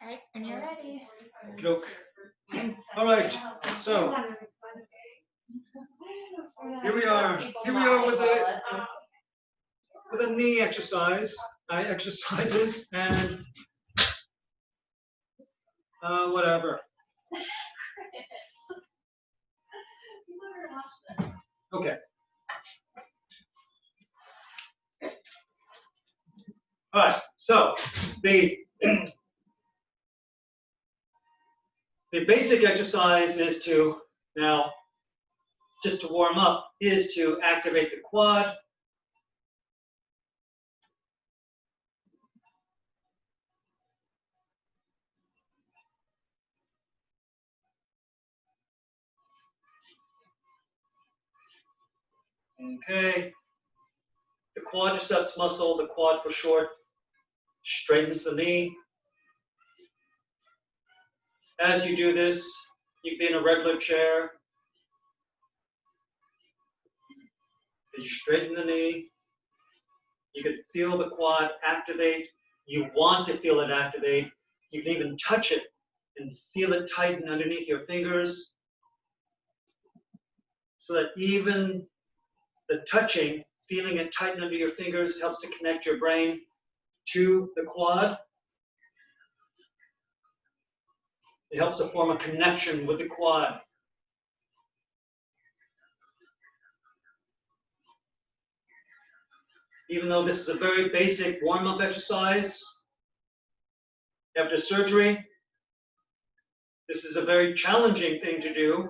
Alright, when you're ready. Look. All right. So here we are. Here we are with a knee exercise, exercises, and whatever. Okay. All right. So the the basic exercise is to now just to warm up is to activate the quad. Okay. The quadriceps muscle, the quad for short, straightens the knee. As you do this, you can be in a regular chair. As you straighten the knee, you can feel the quad activate. You want to feel it activate. You can even touch it and feel it tighten underneath your fingers, so that even the touching, feeling it tighten under your fingers, helps to connect your brain to the quad. It helps to form a connection with the quad. Even though this is a very basic warm-up exercise, after surgery, this is a very challenging thing to do.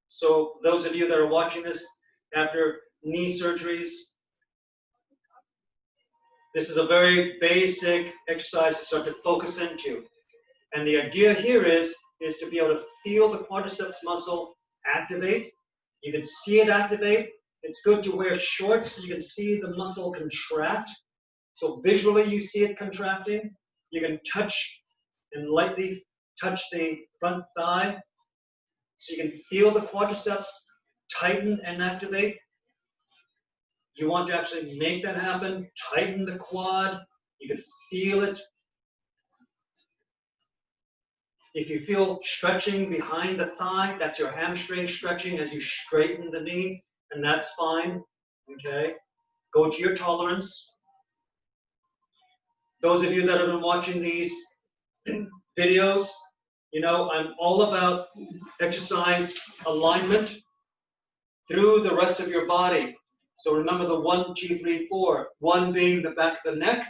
So those of you that are watching this after knee surgeries, this is a very basic exercise to start to focus into. And the idea here is to be able to feel the quadriceps muscle activate. You can see it activate. It's good to wear shorts so you can see the muscle contract. So visually you see it contracting. You can touch and lightly touch the front thigh. So you can feel the quadriceps tighten and activate. You want to actually make that happen, tighten the quad. You can feel it. If you feel stretching behind the thigh, that's your hamstring stretching as you straighten the knee, and that's fine, okay? Go to your tolerance. Those of you that have been watching these videos, you know I'm all about exercise alignment through the rest of your body. So remember the 1, 2, 3, 4. 1 being the back of the neck,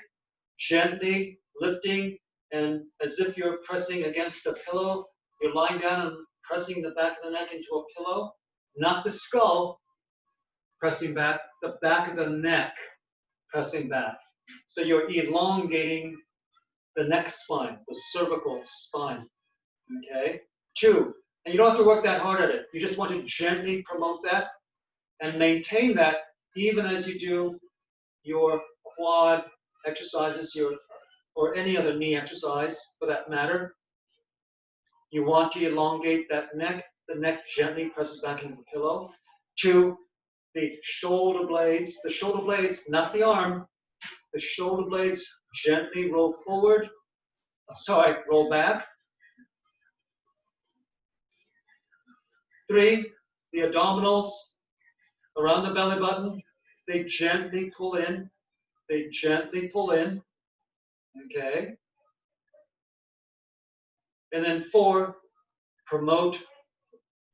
gently lifting, and as if you're pressing against a pillow, you're lying down and pressing the back of the neck into a pillow, not the skull, pressing back, the back of the neck, pressing back. So you're elongating the neck spine, the cervical spine, okay? 2, and you don't have to work that hard at it. You just want to gently promote that and maintain that even as you do your quad exercises, or any other knee exercise for that matter. You want to elongate that neck. The neck gently presses back into the pillow. 2, the shoulder blades. The shoulder blades, not the arm. The shoulder blades gently roll forward. Sorry, roll back. 3, the abdominals around the belly button. They gently pull in. They gently pull in. Okay. And then 4, promote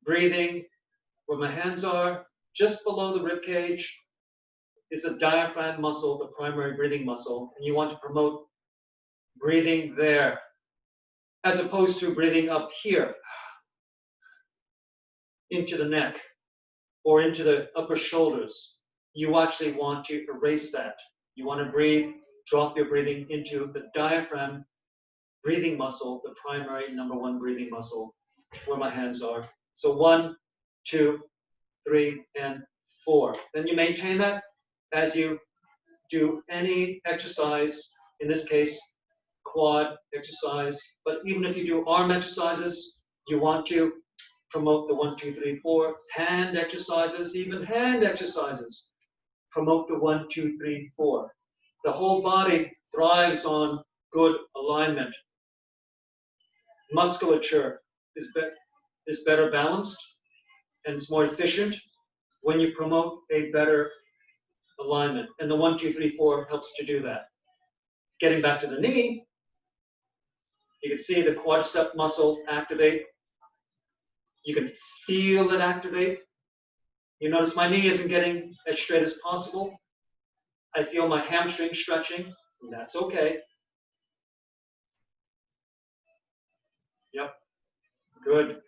breathing. Where my hands are, just below the rib cage, is the diaphragm muscle, the primary breathing muscle. And you want to promote breathing there, as opposed to breathing up here, into the neck, or into the upper shoulders. You actually want to erase that. You want to breathe, drop your breathing into the diaphragm breathing muscle, the primary number 1 breathing muscle, where my hands are. So 1, 2, 3, and 4. Then you maintain that as you do any exercise, in this case, quad exercise. But even if you do arm exercises, you want to promote the 1, 2, 3, 4. Hand exercises, even hand exercises, promote the 1, 2, 3, 4. The whole body thrives on good alignment. musculature is better balanced and it's more efficient when you promote a better alignment. And the 1, 2, 3, 4 helps to do that. Getting back to the knee, you can see the quadricep muscle activate. You can feel it activate. You notice my knee isn't getting as straight as possible. I feel my hamstring stretching, and that's okay. Yep, good.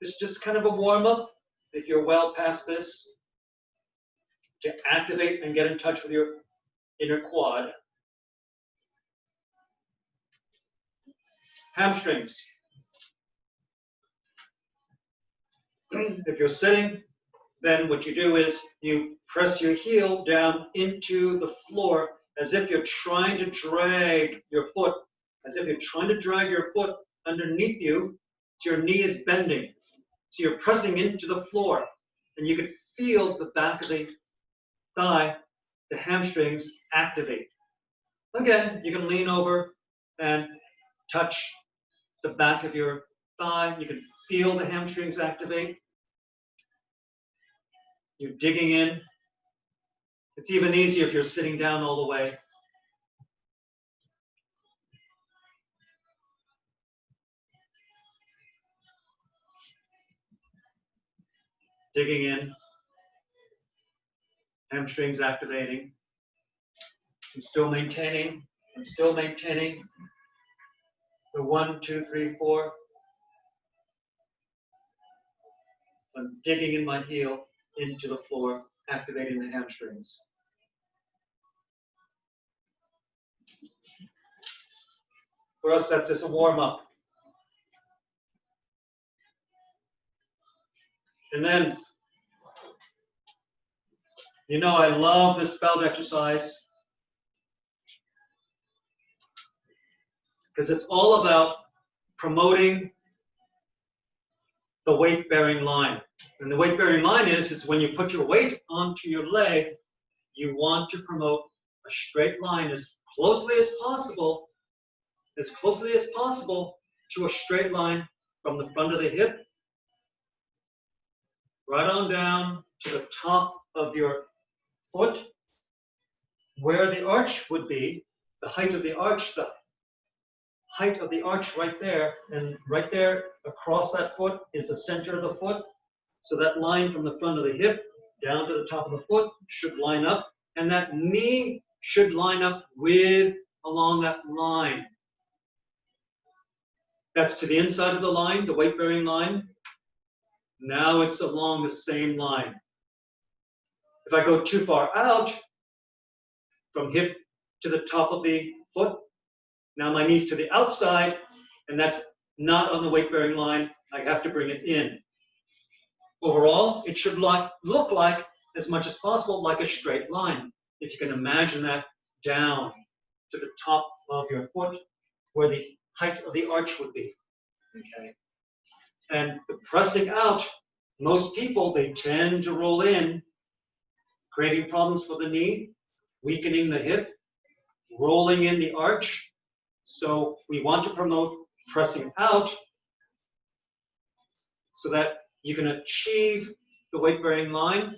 It's just kind of a warm-up, if you're well past this, to activate and get in touch with your inner quad. Hamstrings. If you're sitting, then what you do is you press your heel down into the floor as if you're trying to drag your foot, underneath you, so your knee is bending. So you're pressing into the floor, and you can feel the back of the thigh, the hamstrings activate. Again, you can lean over and touch the back of your thigh. You can feel the hamstrings activate. You're digging in. It's even easier if you're sitting down all the way. Digging in. Hamstrings activating. I'm still maintaining. The 1, 2, 3, 4. I'm digging in my heel into the floor, activating the hamstrings. For us, that's just a warm-up. And then, you know, I love this belt exercise because it's all about promoting the weight-bearing line. And the weight-bearing line is when you put your weight onto your leg, you want to promote a straight line as closely as possible to a straight line from the front of the hip right on down to the top of your foot, where the arch would be, the height of the arch right there, and right there across that foot is the center of the foot. So that line from the front of the hip down to the top of the foot should line up, and that knee should line up along that line. That's to the inside of the line, the weight-bearing line. Now it's along the same line. If I go too far out, from hip to the top of the foot, now my knee's to the outside, and that's not on the weight-bearing line. I have to bring it in. Overall, it should look like, as much as possible, like a straight line. If you can imagine that down to the top of your foot, where the height of the arch would be. Okay. And the pressing out, most people, they tend to roll in, creating problems for the knee, weakening the hip, rolling in the arch. So we want to promote pressing out so that you can achieve the weight-bearing line.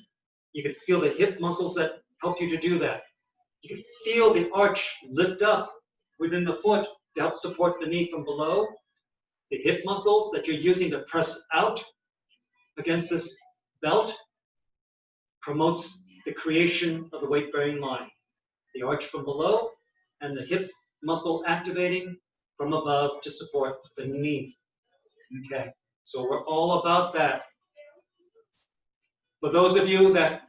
You can feel the hip muscles that help you to do that. You can feel the arch lift up within the foot to help support the knee from below. The hip muscles that you're using to press out against this belt promotes the creation of the weight-bearing line. The arch from below and the hip muscle activating from above to support the knee. Okay, so we're all about that. For those of you that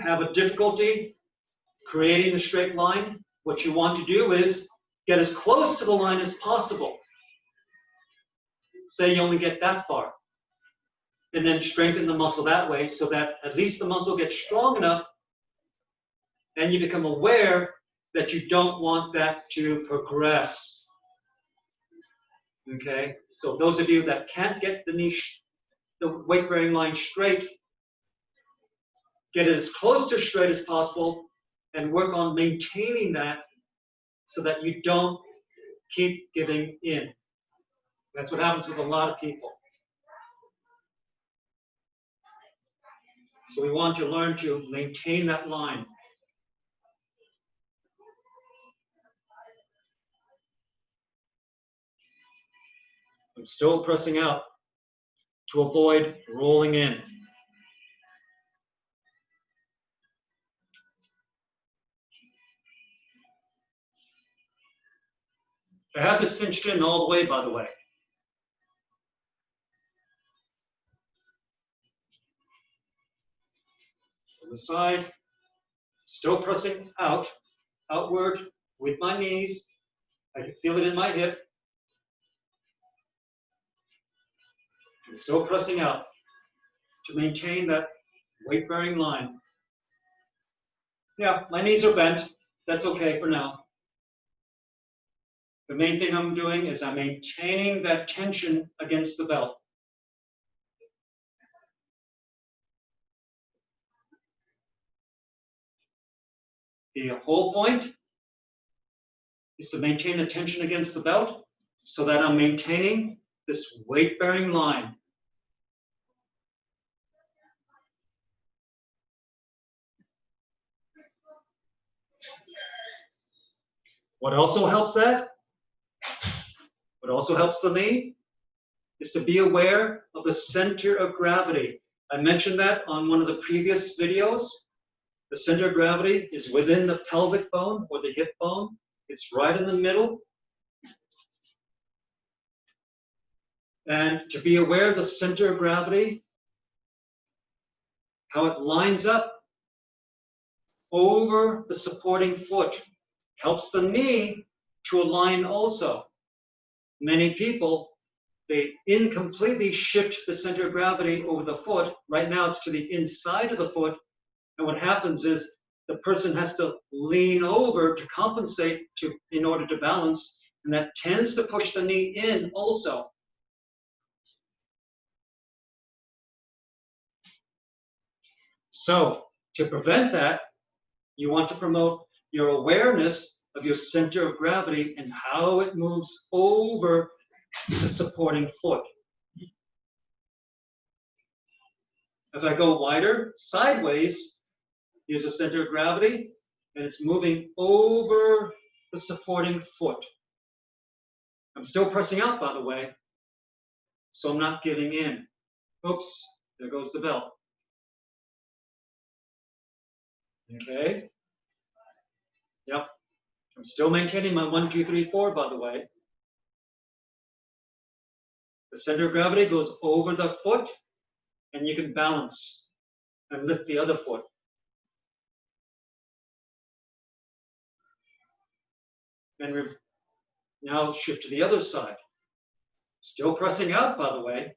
have a difficulty creating a straight line, what you want to do is get as close to the line as possible. Say you only get that far. And then strengthen the muscle that way so that at least the muscle gets strong enough and you become aware that you don't want that to progress. Okay, so those of you that can't get the weight-bearing line straight, get it as close to straight as possible and work on maintaining that so that you don't keep giving in. That's what happens with a lot of people. So we want to learn to maintain that line. I'm still pressing out to avoid rolling in. I have this cinched in all the way, by the way. On the side, still pressing out, outward with my knees. I can feel it in my hip. I'm still pressing out to maintain that weight-bearing line. Yeah, my knees are bent. That's okay for now. The main thing I'm doing is I'm maintaining that tension against the belt. The whole point is to maintain the tension against the belt so that I'm maintaining this weight-bearing line. What also helps that? What also helps the knee is to be aware of the center of gravity. I mentioned that on one of the previous videos. The center of gravity is within the pelvic bone or the hip bone. It's right in the middle. And to be aware of the center of gravity, how it lines up over the supporting foot, helps the knee to align also. Many people, they incompletely shift the center of gravity over the foot. Right now it's to the inside of the foot. And what happens is the person has to lean over to compensate in order to balance. And that tends to push the knee in also. So to prevent that, you want to promote your awareness of your center of gravity and how it moves over the supporting foot. If I go wider, sideways, here's a center of gravity, and it's moving over the supporting foot. I'm still pressing out, by the way, so I'm not giving in. Oops, there goes the belt. Okay. Yep. I'm still maintaining my 1, 2, 3, 4, by the way. The center of gravity goes over the foot, and you can balance and lift the other foot. And now shift to the other side. Still pressing out, by the way.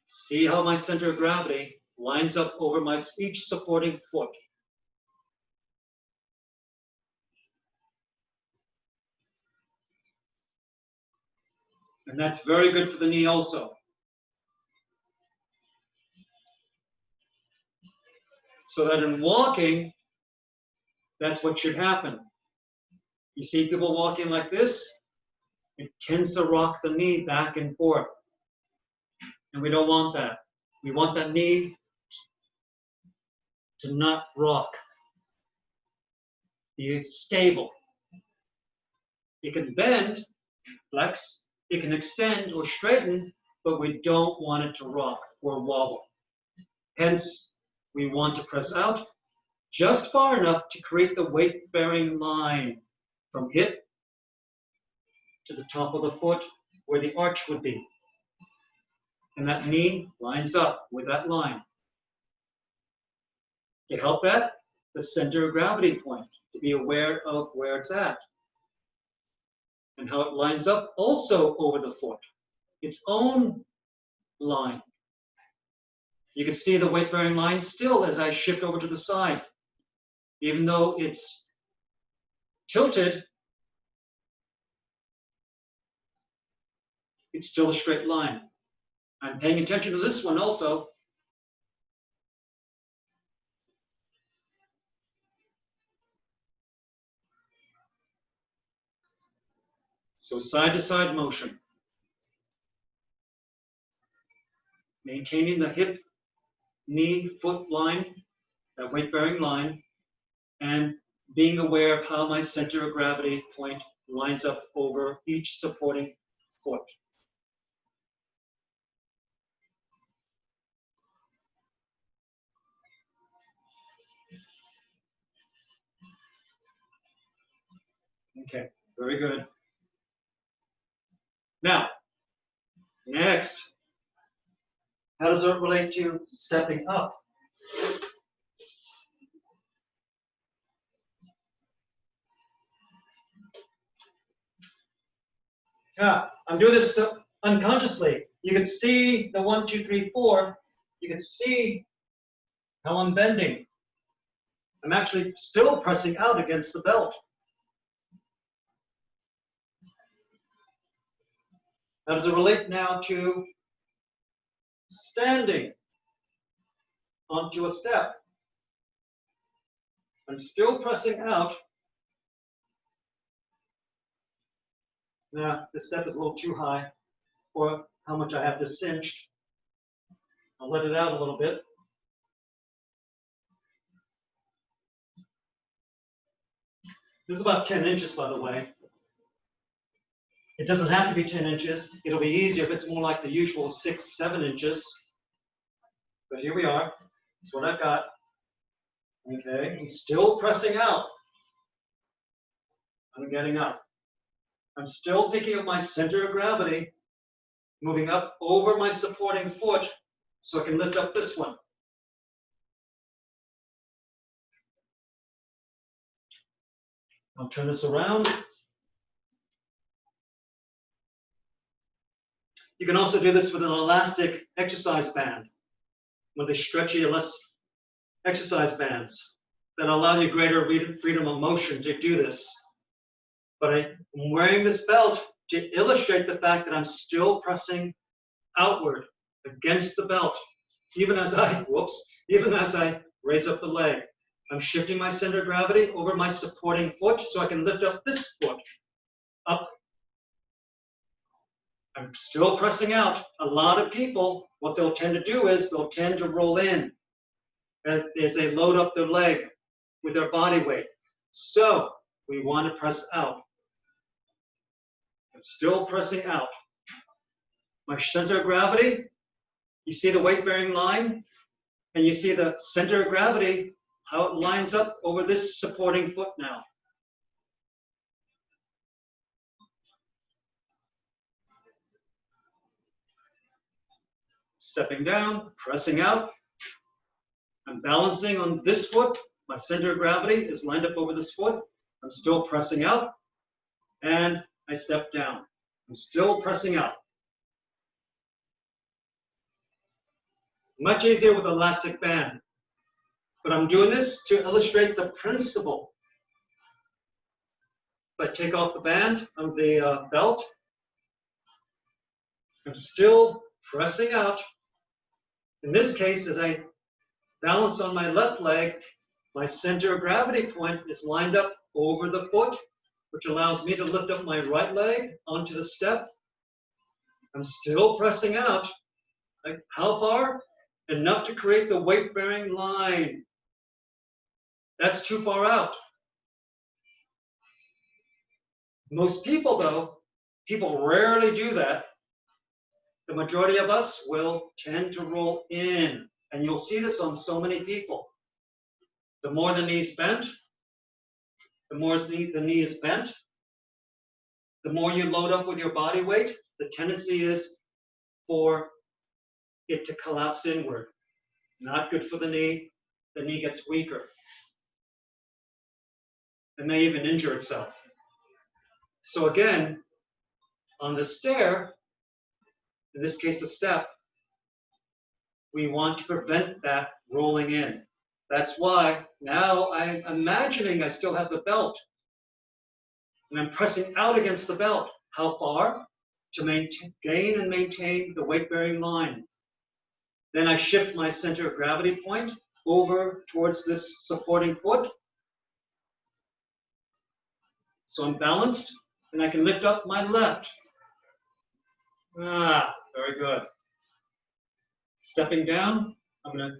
See how my center of gravity lines up over my each supporting foot. And that's very good for the knee also. So that in walking, that's what should happen. You see people walking like this, it tends to rock the knee back and forth. And we don't want that. We want that knee to not rock. Be stable. It can bend, flex, it can extend or straighten, but we don't want it to rock or wobble. Hence, we want to press out just far enough to create the weight-bearing line from hip to the top of the foot where the arch would be. And that knee lines up with that line. To help that, the center of gravity point, to be aware of where it's at. And how it lines up also over the foot, its own line. You can see the weight-bearing line still as I shift over to the side. Even though it's tilted, it's still a straight line. I'm paying attention to this one also. So side to side motion. Maintaining the hip, knee, foot line, that weight bearing line, and being aware of how my center of gravity point lines up over each supporting foot. Okay, very good. Now, next, how does it relate to stepping up? I'm doing this unconsciously. You can see the 1, 2, 3, 4. You can see how I'm bending. I'm actually still pressing out against the belt. How does it relate now to standing onto a step? I'm still pressing out. Now, this step is a little too high for how much I have this cinched. I'll let it out a little bit. This is about 10 inches, by the way. It doesn't have to be 10 inches. It'll be easier if it's more like the usual 6, 7 inches. But here we are. That's what I've got. Okay, I'm still pressing out. I'm getting up. I'm still thinking of my center of gravity, moving up over my supporting foot so I can lift up this one. I'll turn this around. You can also do this with an elastic exercise band, with the stretchy exercise bands that allow you greater freedom of motion to do this. But I'm wearing this belt to illustrate the fact that I'm still pressing outward against the belt, even as I raise up the leg. I'm shifting my center of gravity over my supporting foot so I can lift up this foot up. I'm still pressing out. A lot of people, what they'll tend to do is they'll tend to roll in as they load up their leg with their body weight. So we want to press out. I'm still pressing out. My center of gravity, you see the weight-bearing line, and you see the center of gravity, how it lines up over this supporting foot now. Stepping down, pressing out. I'm balancing on this foot. My center of gravity is lined up over this foot. I'm still pressing out, and I step down. I'm still pressing out. Much easier with elastic band. But I'm doing this to illustrate the principle. If I take off the band of the belt, I'm still pressing out. In this case, as I balance on my left leg, my center of gravity point is lined up over the foot, which allows me to lift up my right leg onto the step. I'm still pressing out. Like, how far? Enough to create the weight-bearing line. That's too far out. Most people, though, people rarely do that. The majority of us will tend to roll in, and you'll see this on so many people. The more the knee's bent, the more the knee is bent, the more you load up with your body weight, the tendency is for it to collapse inward. Not good for the knee. The knee gets weaker. It may even injure itself. So again, on the stair, in this case a step, we want to prevent that rolling in. That's why now I'm imagining I still have the belt. And I'm pressing out against the belt. How far? To gain and maintain the weight-bearing line. Then I shift my center of gravity point over towards this supporting foot. So I'm balanced. and I can lift up my left. Ah, very good. Stepping down, I'm going to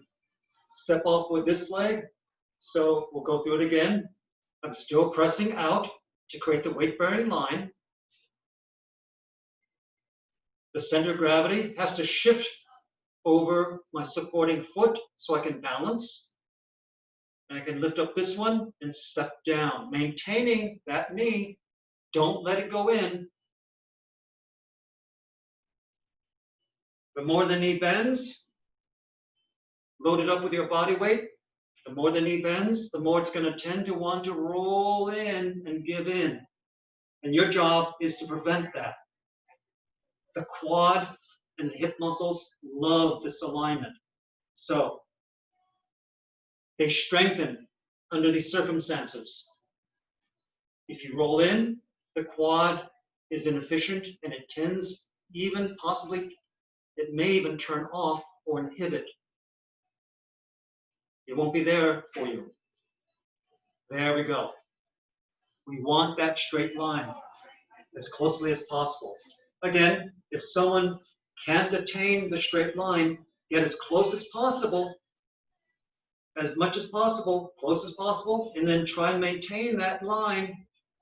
step off with this leg. So we'll go through it again. I'm still pressing out to create the weight-bearing line. The center of gravity has to shift over my supporting foot so I can balance. And I can lift up this one and step down, maintaining that knee. Don't let it go in. The more the knee bends, load it up with your body weight. The more the knee bends, the more it's going to tend to want to roll in and give in. And your job is to prevent that. The quad and the hip muscles love this alignment. So they strengthen under these circumstances. If you roll in, the quad is inefficient and it tends even possibly, it may even turn off or inhibit. It won't be there for you. There we go. We want that straight line as closely as possible. Again, if someone can't attain the straight line, get as close as possible, as much as possible, close as possible, and then try and maintain that line,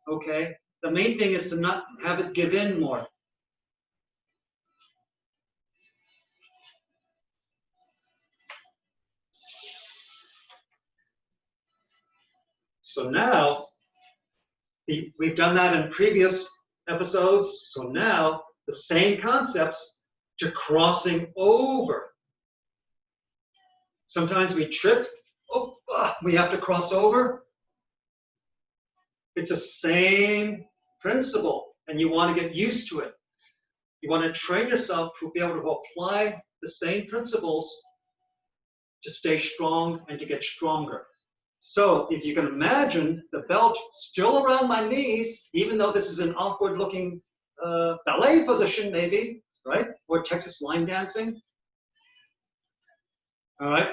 okay? The main thing is to not have it give in more. So now, we've done that in previous episodes, so now the same concepts to crossing over. Sometimes we trip, we have to cross over. It's the same principle, and you want to get used to it. You want to train yourself to be able to apply the same principles to stay strong and to get stronger. So if you can imagine the belt still around my knees, even though this is an awkward looking ballet position maybe, right? Or Texas line dancing. All right,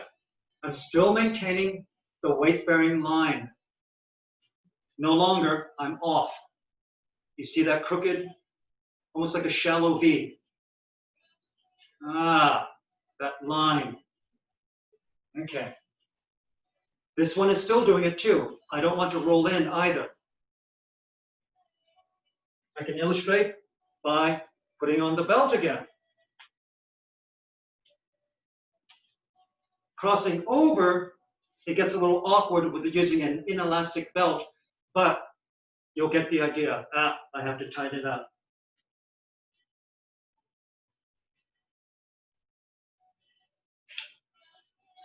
I'm still maintaining the weight-bearing line. No longer, I'm off. You see that crooked, almost like a shallow V. Ah, that line. Okay. This one is still doing it too. I don't want to roll in either. I can illustrate by putting on the belt again. Crossing over, it gets a little awkward with using an inelastic belt, but you'll get the idea. I have to tighten it up.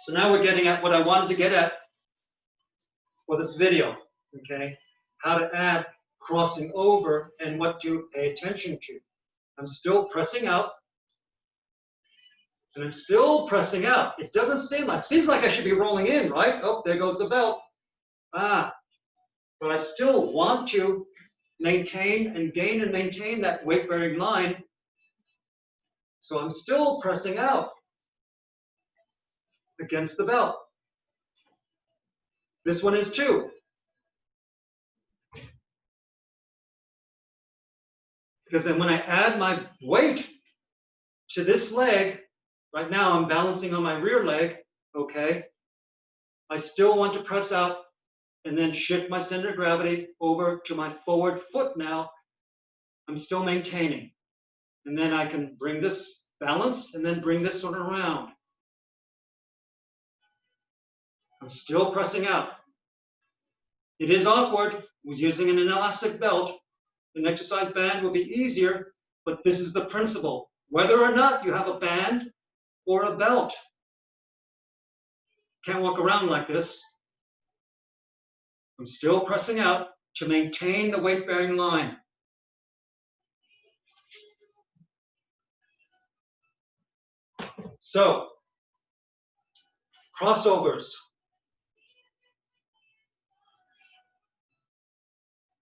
So now we're getting at what I wanted to get at for this video, okay? How to add crossing over and what to pay attention to. I'm still pressing out, and I'm still pressing out. It doesn't seem like, seems like I should be rolling in, right? Oh, there goes the belt. But I still want to maintain and gain and maintain that weight-bearing line. So I'm still pressing out against the belt. This one is too. Because then when I add my weight to this leg, right now I'm balancing on my rear leg, okay? I still want to press out and then shift my center of gravity over to my forward foot now. I'm still maintaining. And then I can bring this balance and then bring this sort of around. I'm still pressing out. It is awkward with using an elastic belt. An exercise band will be easier, but this is the principle. Whether or not you have a band or a belt. Can't walk around like this. I'm still pressing out to maintain the weight-bearing line. So, crossovers.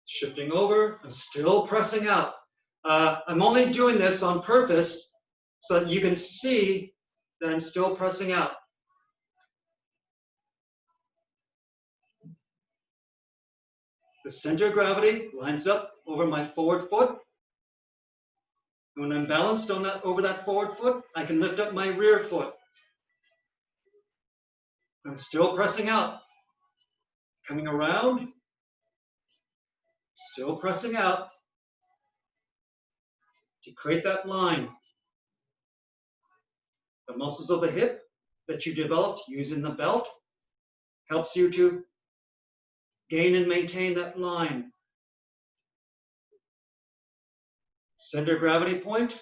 Shifting over, I'm still pressing out. I'm only doing this on purpose so that you can see that I'm still pressing out. The center of gravity lines up over my forward foot. When I'm balanced on that, over that forward foot, I can lift up my rear foot. I'm still pressing out. Coming around, still pressing out to create that line. The muscles of the hip that you developed using the belt helps you to gain and maintain that line. Center of gravity point.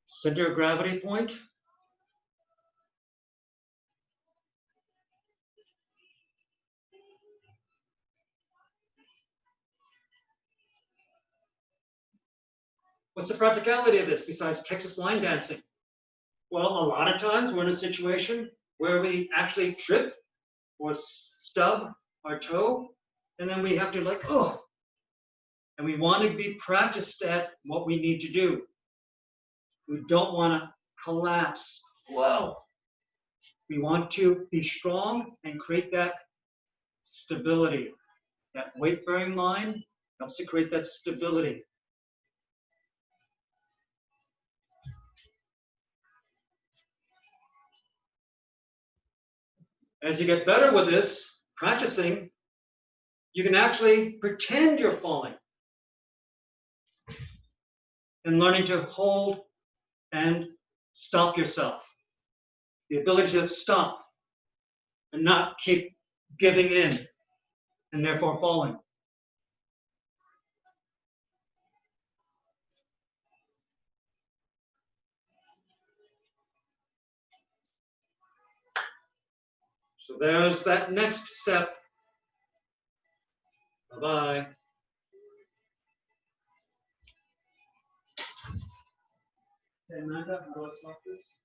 Center of gravity point. What's the practicality of this besides Texas line dancing? Well, a lot of times we're in a situation where we actually trip or stub our toe, and then we have to like, oh, and we want to be practiced at what we need to do. We don't want to collapse. Whoa. We want to be strong and create that stability. That weight-bearing line helps to create that stability. As you get better with this, practicing, you can actually pretend you're falling and learning to hold and stop yourself. The ability to stop and not keep giving in and therefore falling. So there's that next step. Bye-bye. Amanda, how do I stop this?